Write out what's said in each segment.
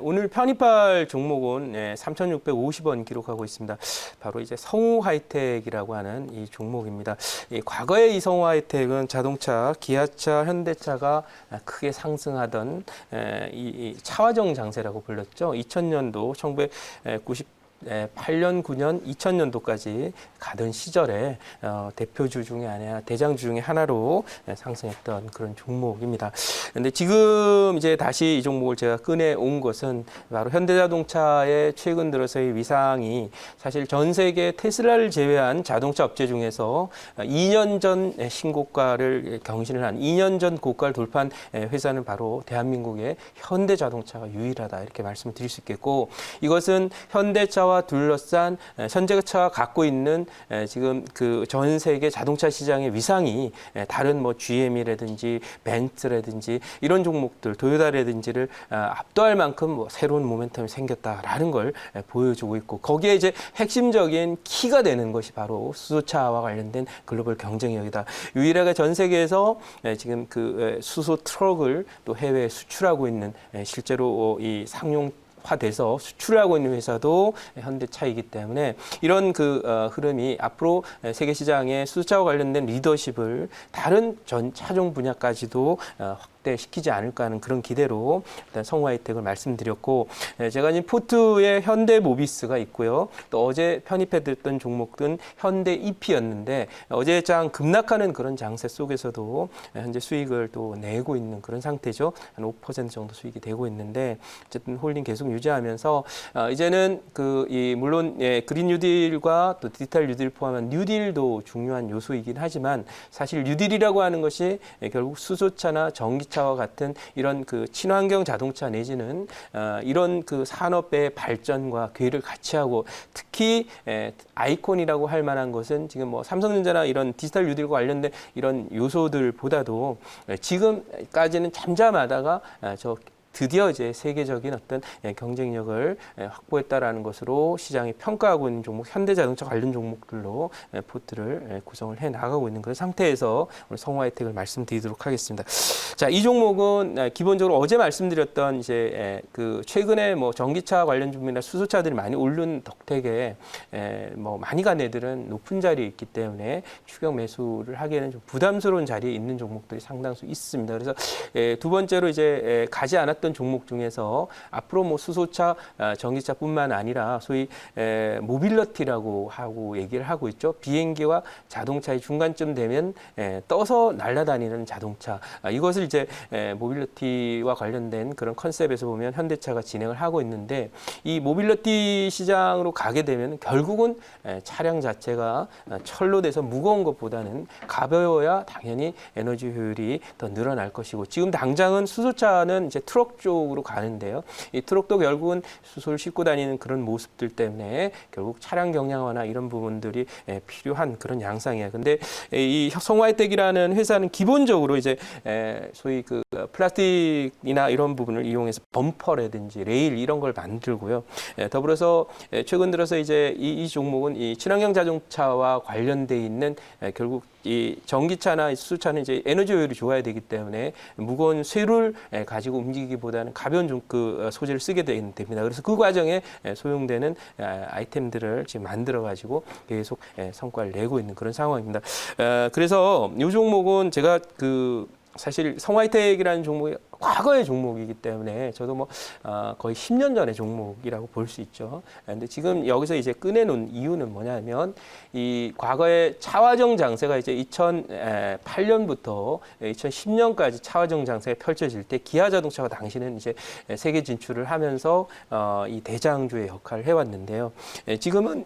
오늘 편입할 종목은 3,650원 기록하고 있습니다. 바로 이제 성우 하이텍이라고 하는 이 종목입니다. 과거에 이 성우 하이텍은 자동차, 기아차, 현대차가 크게 상승하던 이 차화정 장세라고 불렸죠. 2000년도 1998년, 9년, 2000년도까지 가던 시절에 대표주 중에 하나, 대장주 중에 하나로 상승했던 그런 종목입니다. 그런데 지금 이제 다시 이 종목을 제가 꺼내온 것은 바로 현대자동차의 최근 들어서의 위상이 사실 전 세계 테슬라를 제외한 자동차 업체 중에서 2년 전 신고가를 경신을 한 2년 전 고가를 돌파한 회사는 바로 대한민국의 현대자동차가 유일하다 이렇게 말씀을 드릴 수 있겠고, 이것은 현대차와 둘러싼 현대차가 갖고 있는 지금 그 전 세계 자동차 시장의 위상이 다른 뭐 GM이라든지 벤츠라든지 이런 종목들, 도요타라든지를 압도할 만큼 뭐 새로운 모멘텀이 생겼다라는 걸 보여주고 있고, 거기에 이제 핵심적인 키가 되는 것이 바로 수소차와 관련된 글로벌 경쟁력이다. 유일하게 전 세계에서 지금 그 수소 트럭을 또 해외에 수출하고 있는, 실제로 이 상용 화돼서 수출하고 있는 회사도 현대차이기 때문에 이런 그 흐름이 앞으로 세계 시장의 수소차와 관련된 리더십을 다른 전 차종 분야까지도 확대시키지 않을까 하는 그런 기대로 일단 성우 하이텍을 말씀드렸고, 제가 지금 포트에 현대모비스가 있고요. 또 어제 편입해드렸던 종목은 현대 EP였는데 어제 장 급락하는 그런 장세 속에서도 현재 수익을 또 내고 있는 그런 상태죠. 한 5% 정도 수익이 되고 있는데 어쨌든 홀딩 계속 유지하면서 이제는 물론 그린 뉴딜과 또 디지털 뉴딜 포함한 뉴딜도 중요한 요소이긴 하지만 사실 뉴딜이라고 하는 것이 결국 수소차나 전기차와 같은 이런 그 친환경 자동차 내지는 이런 그 산업의 발전과 궤를 같이 하고, 특히 아이콘이라고 할 만한 것은 지금 뭐 삼성전자나 이런 디지털 뉴딜과 관련된 이런 요소들보다도 지금까지는 잠잠하다가 드디어 이제 세계적인 어떤 경쟁력을 확보했다라는 것으로 시장이 평가하고 있는 종목, 현대자동차 관련 종목들로 포트를 구성을 해 나가고 있는 그런 상태에서 오늘 성우 하이텍을 말씀드리도록 하겠습니다. 자, 이 종목은 기본적으로 어제 말씀드렸던 이제 그 최근에 뭐 전기차 관련 종목이나 수소차들이 많이 오른 덕택에 뭐 많이 간 애들은 높은 자리에 있기 때문에 추격 매수를 하기에는 좀 부담스러운 자리에 있는 종목들이 상당수 있습니다. 그래서 두 번째로 이제 가지 않았던 종목 중에서 앞으로 뭐 수소차, 전기차뿐만 아니라 소위 모빌리티라고 하고 얘기를 하고 있죠. 비행기와 자동차의 중간쯤 되면 떠서 날아다니는 자동차. 이것을 이제 모빌리티와 관련된 그런 컨셉에서 보면 현대차가 진행을 하고 있는데, 이 모빌리티 시장으로 가게 되면 결국은 차량 자체가 철로 돼서 무거운 것보다는 가벼워야 당연히 에너지 효율이 더 늘어날 것이고, 지금 당장은 수소차는 이제 트럭 쪽으로 가는데요. 이 트럭도 결국은 수소를 싣고 다니는 그런 모습들 때문에 결국 차량 경량화나 이런 부분들이 필요한 그런 양상이에요. 근데 이 성우 하이텍이라는 회사는 기본적으로 이제 소위 그 플라스틱이나 이런 부분을 이용해서 범퍼라든지 레일 이런 걸 만들고요. 더불어서 최근 들어서 이제 이 종목은 이 친환경 자동차와 관련돼 있는 결국 이 전기차나 수소차는 이제 에너지 효율이 좋아야 되기 때문에 무거운 쇠를 가지고 움직이기보다는 가벼운 그 소재를 쓰게 됩니다. 그래서 그 과정에 소용되는 아이템들을 지금 만들어 가지고 계속 성과를 내고 있는 그런 상황입니다. 그래서 이 종목은 제가 사실 성우 하이텍이라는 종목이 과거의 종목이기 때문에 저도 뭐 거의 10년 전의 종목이라고 볼 수 있죠. 그런데 지금 여기서 이제 꺼내놓은 이유는 뭐냐면, 이 과거의 차화정 장세가 이제 2008년부터 2010년까지 차화정 장세가 펼쳐질 때 기아 자동차가 당시는 이제 세계 진출을 하면서 이 대장주의 역할을 해왔는데요. 지금은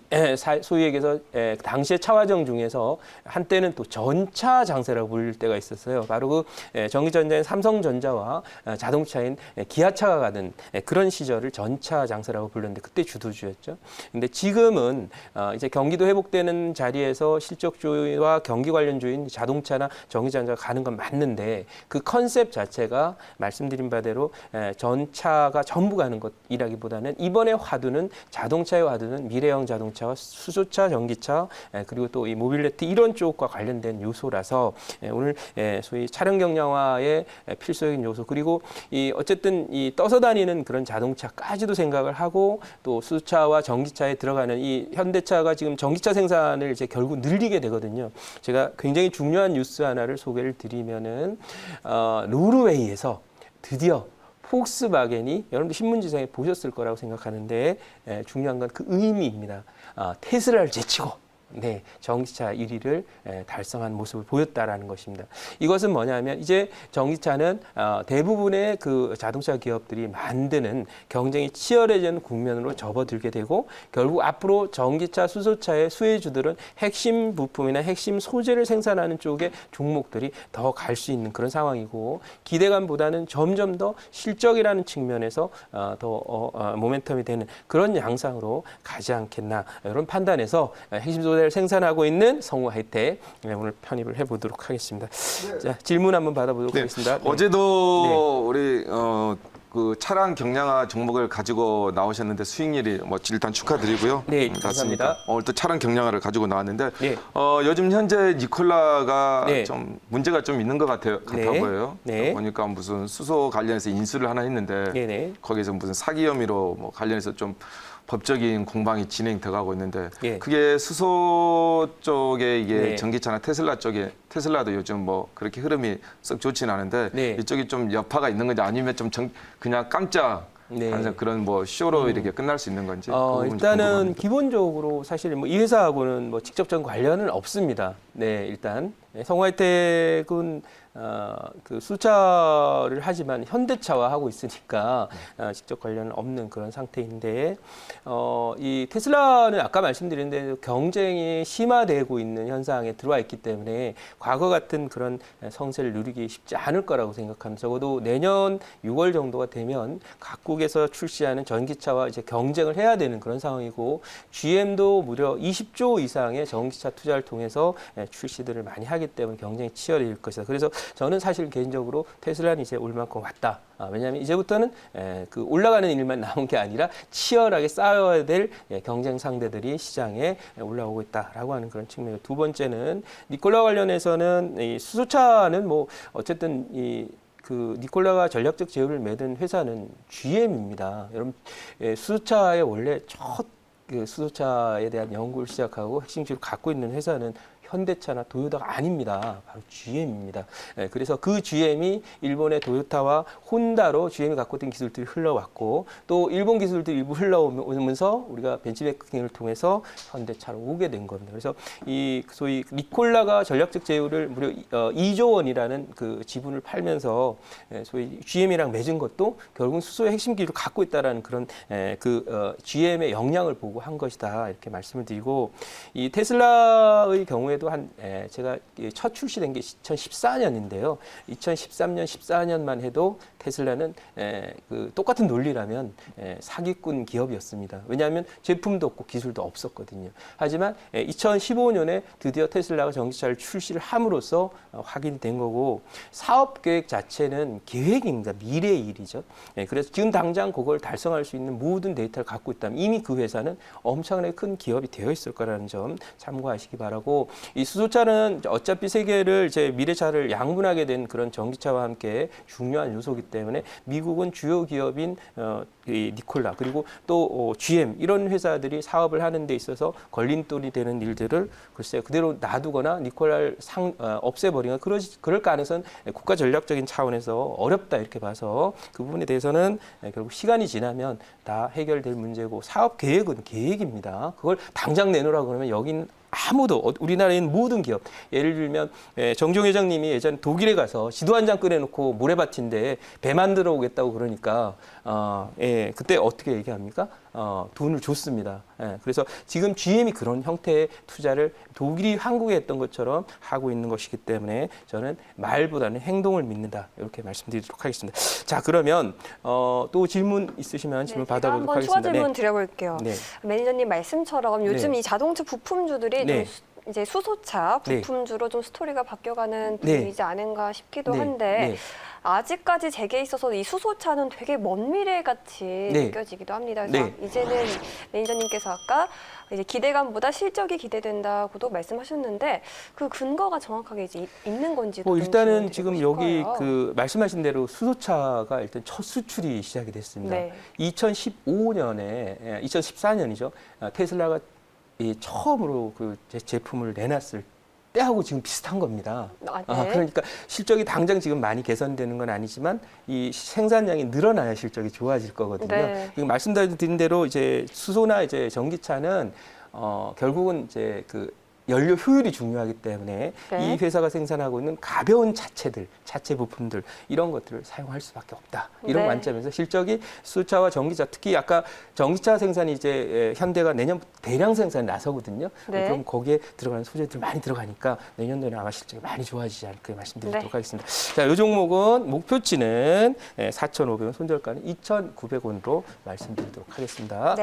소위 얘기해서 당시의 차화정 중에서 한때는 또 전차 장세라고 불릴 때가 있었어요. 바로 그 전기전자인 삼성전자와 자동차인 기아차가 가는 그런 시절을 전차 장세라고 불렀는데 그때 주도주였죠. 근데 지금은 이제 경기도 회복되는 자리에서 실적주와 경기 관련주인 자동차나 전기전자가 가는 건 맞는데, 그 컨셉 자체가 말씀드린 바대로 전차가 전부 가는 것이라기보다는 이번에 화두는 자동차의 화두는 미래형 자동차와 수소차, 전기차, 그리고 또 이 모빌리티 이런 쪽과 관련된 요소라서 오늘 소위 차량 경량화의 필수적인 요소, 그리고 이 어쨌든 이 떠서 다니는 그런 자동차까지도 생각을 하고 또 수소차와 전기차에 들어가는 이 현대차가 지금 전기차 생산을 이제 결국 늘리게 되거든요. 제가 굉장히 중요한 뉴스 하나를 소개를 드리면은 노르웨이에서 드디어 폭스바겐이 여러분들 신문지상에 보셨을 거라고 생각하는데 중요한 건 그 의미입니다. 테슬라를 제치고 네, 전기차 1위를 달성한 모습을 보였다라는 것입니다. 이것은 뭐냐면 이제 전기차는 대부분의 그 자동차 기업들이 만드는 경쟁이 치열해지는 국면으로 접어들게 되고 결국 앞으로 전기차, 수소차의 수혜주들은 핵심 부품이나 핵심 소재를 생산하는 쪽에 종목들이 더 갈 수 있는 그런 상황이고 기대감보다는 점점 더 실적이라는 측면에서 더 모멘텀이 되는 그런 양상으로 가지 않겠나 이런 판단에서 핵심 소재 생산하고 있는 성우 하이텍 오늘 편입을 해보도록 하겠습니다. 네. 자, 질문 한번 받아보도록 하겠습니다. 네. 어제도 우리 그 차량 경량화 종목을 가지고 나오셨는데 수익률이 뭐 일단 축하드리고요. 네, 감사합니다. 오늘 또 차량 경량화를 가지고 나왔는데 네. 요즘 현재 니콜라가 네. 좀 문제가 좀 있는 것 같아 보여요. 네. 보니까 무슨 수소 관련해서 인수를 하나 했는데 네. 거기서 무슨 사기 혐의로 뭐 관련해서 좀 법적인 공방이 진행돼가고 있는데 예. 그게 수소 쪽에 이게 네. 전기차나 테슬라 쪽에 테슬라도 요즘 뭐 그렇게 흐름이 썩 좋지는 않은데 네. 이쪽이 좀 여파가 있는 건지 아니면 좀 그냥 깜짝 네. 항상 그런 뭐 쇼로 이렇게 끝날 수 있는 건지 그 부분이 일단은 궁금합니다. 기본적으로 사실 뭐 이 회사하고는 뭐 직접적인 관련은 없습니다. 네, 일단 성화이텍은 그 수차를 하지만 현대차와 하고 있으니까 직접 관련은 없는 그런 상태인데 이 테슬라는 아까 말씀드린 대로 경쟁이 심화되고 있는 현상에 들어와 있기 때문에 과거 같은 그런 성세를 누리기 쉽지 않을 거라고 생각합니다. 적어도 내년 6월 정도가 되면 각국에서 출시하는 전기차와 이제 경쟁을 해야 되는 그런 상황이고 GM도 무려 20조 이상의 전기차 투자를 통해서 출시들을 많이 하기 때문에 경쟁이 치열해질 것이다. 그래서 저는 사실 개인적으로 테슬라는 이제 올 만큼 왔다. 왜냐하면 이제부터는 그 올라가는 일만 나온 게 아니라 치열하게 싸워야 될 경쟁 상대들이 시장에 올라오고 있다라고 하는 그런 측면이고 두 번째는 니콜라 관련해서는 이 수소차는 뭐 어쨌든 그 니콜라가 전략적 제휴를 맺은 회사는 GM입니다. 여러분 수소차의 원래 그 수소차에 대한 연구를 시작하고 핵심 기술을 갖고 있는 회사는 현대차나 도요타가 아닙니다. 바로 GM입니다. 그래서 그 GM이 일본의 도요타와 혼다로 GM이 갖고 있던 기술들이 흘러왔고 또 일본 기술들이 일부 흘러오면서 우리가 벤치메이킹을 통해서 현대차로 오게 된 겁니다. 그래서 이 소위 니콜라가 전략적 제휴를 무려 2조 원이라는 그 지분을 팔면서 소위 GM이랑 맺은 것도 결국은 수소의 핵심 기술을 갖고 있다라는 그런 GM의 역량을 보고 한 것이다 이렇게 말씀을 드리고 이 테슬라의 경우에도 제가 첫 출시된 게 2014년인데요. 2013년, 14년만 해도 테슬라는 그 똑같은 논리라면 사기꾼 기업이었습니다. 왜냐하면 제품도 없고 기술도 없었거든요. 하지만 2015년에 드디어 테슬라가 전기차를 출시를 함으로써 확인이 된 거고 사업 계획 자체는 계획입니다. 미래의 일이죠. 그래서 지금 당장 그걸 달성할 수 있는 모든 데이터를 갖고 있다면 이미 그 회사는 엄청나게 큰 기업이 되어 있을 거라는 점 참고하시기 바라고 이 수소차는 어차피 세계를 이제 미래차를 양분하게 된 그런 전기차와 함께 중요한 요소이기 때문에 미국은 주요 기업인 이 니콜라 그리고 또 GM 이런 회사들이 사업을 하는 데 있어서 걸림돌이 되는 일들을 글쎄요 그대로 놔두거나 니콜라를 없애버리거나 그럴 가능성은 국가 전략적인 차원에서 어렵다 이렇게 봐서 그 부분에 대해서는 결국 시간이 지나면 다 해결될 문제고 사업 계획은 계획입니다. 그걸 당장 내놓으라고 그러면 여긴 아무도 우리나라에 있는 모든 기업 예를 들면 정종 회장님이 예전에 독일에 가서 지도 한 장 꺼내놓고 모래밭인데 배 만들어 오겠다고 그러니까 그때 어떻게 얘기합니까? 돈을 줬습니다. 그래서 지금 GM이 그런 형태의 투자를 독일이 한국에 했던 것처럼 하고 있는 것이기 때문에 저는 말보다는 행동을 믿는다 이렇게 말씀드리도록 하겠습니다. 자 그러면 또 질문 있으시면 질문 받아보도록 하겠습니다. 한번 추가 질문 드려볼게요. 네. 매니저님 말씀처럼 요즘 이 자동차 부품주들이 네. 이제 수소차 네. 부품주로 좀 스토리가 바뀌어가는 네. 분위기이지 않은가 싶기도 네. 한데 네. 아직까지 제게 있어서 이 수소차는 되게 먼 미래같이 네. 느껴지기도 합니다. 그래서 네. 이제는 매니저님께서 아까 이제 기대감보다 실적이 기대된다고도 말씀하셨는데 그 근거가 정확하게 이제 있는 건지도 좀 일단은 질문드리고 지금 여기 싶어요. 그 말씀하신 대로 수소차가 일단 첫 수출이 시작이 됐습니다. 네. 2015년에 2014년이죠. 테슬라가 이 처음으로 그 제품을 내놨을 때하고 지금 비슷한 겁니다. 아, 네. 그러니까 실적이 당장 지금 많이 개선되는 건 아니지만 이 생산량이 늘어나야 실적이 좋아질 거거든요. 네. 지금 말씀드린 대로 이제 수소나 이제 전기차는 결국은 이제 그 연료 효율이 중요하기 때문에 네. 이 회사가 생산하고 있는 가벼운 자체 부품들 이런 것들을 사용할 수밖에 없다. 이런 네. 관점에서 실적이 수소차와 전기차 특히 아까 전기차 생산이 이제 현대가 내년 대량 생산에 나서거든요. 네. 그럼 거기에 들어가는 소재들이 많이 들어가니까 내년도에는 아마 실적이 많이 좋아지지 않을까 말씀드리도록 네. 하겠습니다. 자, 이 종목은 목표치는 4,500원, 손절가는 2,900원으로 말씀드리도록 하겠습니다. 네.